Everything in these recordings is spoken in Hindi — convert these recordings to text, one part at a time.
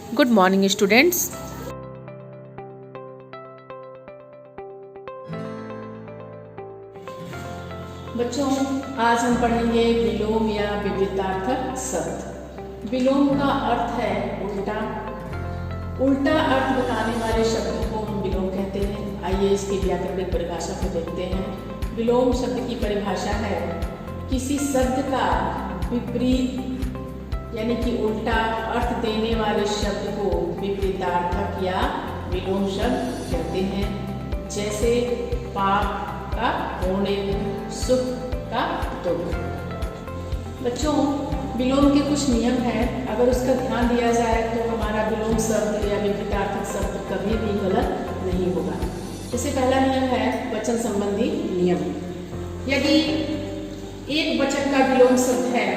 Good morning students. बच्चों, आज हम पढ़ेंगे विलोम या विपरीतार्थक शब्द। विलोम का अर्थ है उल्टा। उल्टा अर्थ बताने वाले शब्दों को हम विलोम कहते हैं। आइए इसकी व्याकरणिक परिभाषा को देखते हैं। विलोम शब्द की परिभाषा है किसी शब्द का विपरीत यानी कि उल्टा अर्थ देने वाले शब्द को विपरीतार्थक या विलोम शब्द कहते हैं। जैसे पाप का पुण्य, सुख का दुख। बच्चों, विलोम के कुछ नियम हैं। अगर उसका ध्यान दिया जाए तो हमारा विलोम शब्द या विपरीतार्थक शब्द कभी भी गलत नहीं होगा। जैसे पहला नियम है वचन संबंधी नियम। यदि एक वचन का विलोम शब्द है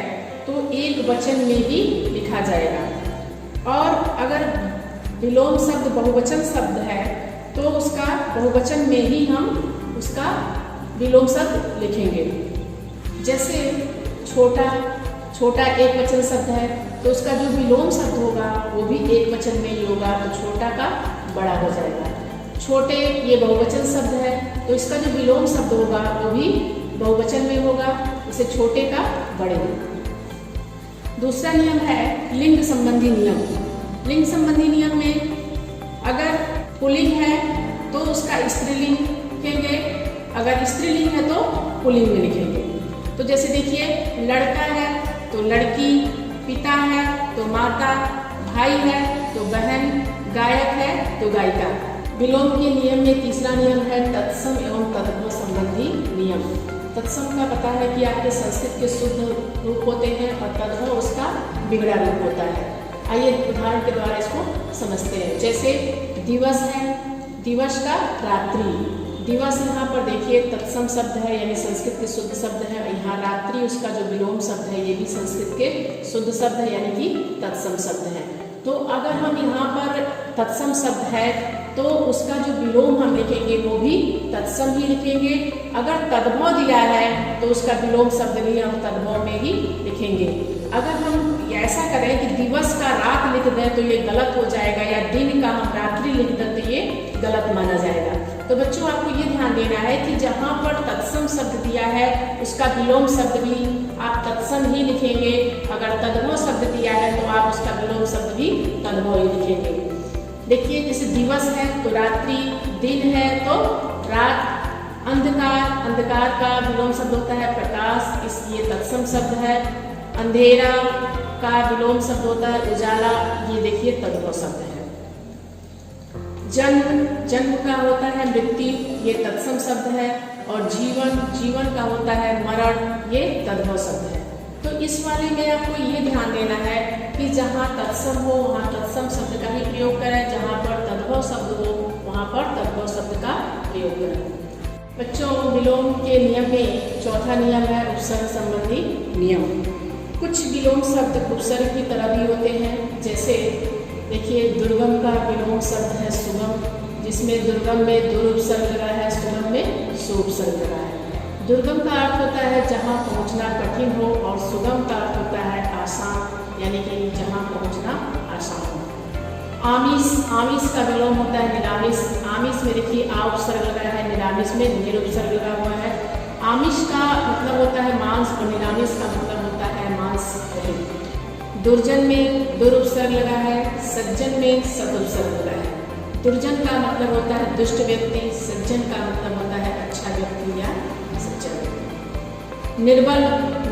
तो एक वचन में ही लिखा जाएगा, और अगर विलोम शब्द बहुवचन शब्द है तो उसका बहुवचन में ही हम उसका विलोम शब्द लिखेंगे। जैसे छोटा एक वचन शब्द है तो उसका जो विलोम शब्द होगा वो भी एक वचन में ही होगा, तो छोटा का बड़ा हो जाएगा। छोटे ये बहुवचन शब्द है तो इसका जो विलोम शब्द होगा वो भी बहुवचन में होगा, इसे छोटे का बड़े। दूसरा नियम है लिंग संबंधी नियम। लिंग संबंधी नियम में अगर पुल्लिंग है तो उसका स्त्रीलिंग लिखेंगे, अगर स्त्रीलिंग है तो पुल्लिंग में लिखेंगे। तो जैसे देखिए, लड़का है तो लड़की, पिता है तो माता, भाई है तो बहन, गायक है तो गायिका। विलोम के नियम में तीसरा नियम है तत्सम एवं तद्भव संबंधी नियम। तत्सम का पता है कि आपके संस्कृत के शुद्ध रूप होते हैं और तद्भव उसका बिगड़ा रूप होता है। आइए उदाहरण के द्वारा इसको समझते हैं। जैसे दिवस है, दिवस का रात्रि। दिवस यहाँ पर देखिए तत्सम शब्द है यानी संस्कृत के शुद्ध शब्द है। यहाँ रात्रि उसका जो विलोम शब्द है ये भी संस्कृत के शुद्ध शब्द है यानी कि तत्सम शब्द है। तो अगर हम यहाँ पर तत्सम शब्द है तो उसका जो विलोम हम लिखेंगे वो भी तत्सम ही लिखेंगे। अगर तद्भव दिया है तो उसका विलोम शब्द भी हम तद्भव में ही लिखेंगे। अगर हम ऐसा करें कि दिवस का रात लिख दें तो ये गलत हो जाएगा, या दिन का हम रात्रि लिख दें तो ये गलत माना जाएगा। तो बच्चों, आपको ये ध्यान देना है कि जहाँ पर तत्सम शब्द दिया है उसका विलोम शब्द भी आप तत्सम ही लिखेंगे। अगर तद्भव शब्द दिया है तो आप उसका विलोम शब्द भी तद्भव ही लिखेंगे। देखिए, जैसे दिवस है तो रात्रि, दिन है तो रात, अंधकार का विलोम शब्द होता है प्रकाश, इसलिए तत्सम शब्द है। अंधेरा का विलोम शब्द होता है उजाला, ये देखिए तद्भव शब्द है। जन्म का होता है मृत्यु, ये तत्सम शब्द है। और जीवन का होता है मरण, ये तद्भव शब्द है। तो इस वाले में आपको ये ध्यान देना है कि जहाँ तत्सम हो वहाँ तत्सम शब्द का ही प्रयोग करें, जहाँ पर तद्भव शब्द हो वहाँ पर तद्भव शब्द का प्रयोग करें। बच्चों, विलोम के नियम में चौथा नियम है उपसर्ग संबंधी नियम। कुछ विलोम शब्द उपसर्ग की तरह भी होते हैं। जैसे देखिए, दुर्गम का विलोम शब्द है सुगम, जिसमें दुर्गम में दुर उपसर्ग लगा है, सुगम में सु उपसर्ग लगा है। दुर्गम का अर्थ होता है जहाँ पहुँचना कठिन हो, और सुगम का अर्थ होता है आसान, यानी कि जहाँ पहुँचना आसान हो। आमिष का विलोम होता है निरामिष। आमिष में देखिए आ उपसर्ग लगा है, निरामिष में निर उपसर्ग लगा हुआ है। आमिष का मतलब होता है मांस और निरामिष का मतलब होता है मांस रहित। दुर्जन में दुर उपसर्ग लगा है, सज्जन में सद उपसर्ग लगा है। दुर्जन का मतलब होता है दुष्ट व्यक्ति, सज्जन का मतलब होता है अच्छा व्यक्ति या सच्चा व्यक्ति।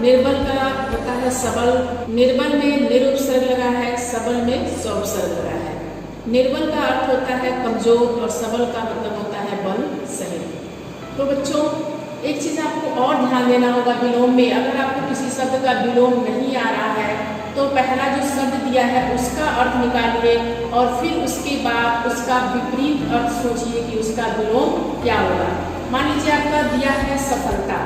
निर्बल का होता है सबल। निर्बल में निर उपसर्ग लगा है, सबल में स उपसर्ग लगा है। निर्बल का अर्थ होता है कमजोर और सबल का मतलब होता है बल सहित। तो बच्चों, एक चीज आपको और ध्यान देना होगा विलोम में। अगर आपको किसी शब्द का विलोम नहीं आ रहा है तो पहला जो शब्द दिया है उसका अर्थ निकालिए और फिर उसके बाद उसका विपरीत अर्थ सोचिए कि उसका विलोम क्या होगा। मान लीजिए आपका दिया है सफलता।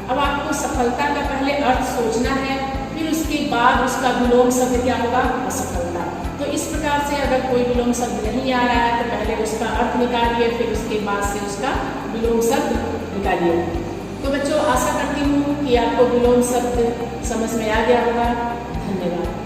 अब आपको सफलता का पहले अर्थ सोचना है, फिर उसके बाद उसका विलोम शब्द क्या होगा, असफलता। तो इस प्रकार से अगर कोई विलोम शब्द नहीं आ रहा है तो पहले उसका अर्थ निकालिए, फिर उसके बाद से उसका विलोम शब्द निकालिए। तो बच्चों, आशा करती हूँ कि आपको विलोम शब्द समझ में आ गया होगा। धन्यवाद।